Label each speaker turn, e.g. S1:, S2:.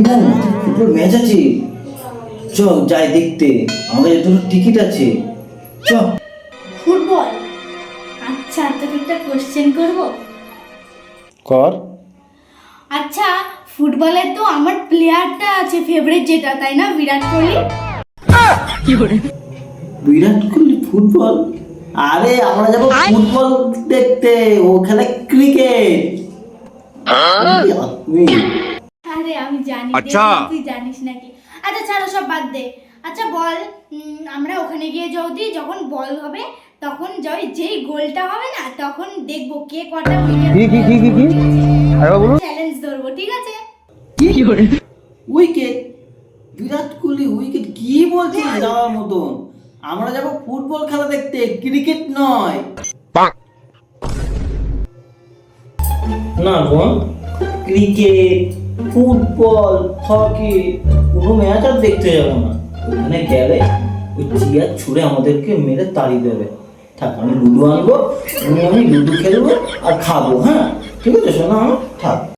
S1: Football match আছে, চ যাই দেখতে, আমাদের দুটো টিকিট আছে, চ।
S2: ফুটবল? আচ্ছা, তোকে একটা কোশ্চেন করব।
S1: কর।
S2: আচ্ছা, ফুটবলে তো আমার প্লেয়ারটা আছে ফেভারিট, যেটা তাই না, বিরাট কোহলি।
S1: বিরাট কোহলি ফুটবল? আরে আমরা যাবো ফুটবল দেখতে, ও খেলে ক্রিকেট।
S2: আরে আমি জানি,
S3: আচ্ছা।
S2: দেখলাম তুই জানিস নাকি। আচ্ছা ছাড়ো, সব বাদ দে। আচ্ছা বল, আমরা ওখানে গিয়ে যদি যখন বল হবে তখন যেই গোলটা হবে না, তখন দেখবো কে কটা উইকেট। চ্যালেঞ্জ ধরবো, ঠিক আছে?
S1: উইকেট? বিরাট কোহলি উইকেট কি বলছিস যাওয়ার মতন? আমরা যাবো ফুটবল খেলা দেখতে, ক্রিকেট নয়। না বোন, ক্রিকেট, ফুটবল, হকি কোনো ম্যাচ আর দেখতে যাবো না। ওখানে গেলে ওই চেয়ার ছুঁড়ে আমাদেরকে মেরে তাড়িয়ে দেবে। থাক, আমি লুডো আনবো, আমি লুডো খেলবো আর খাবো। হ্যাঁ ঠিক আছে, শোনা, থাক।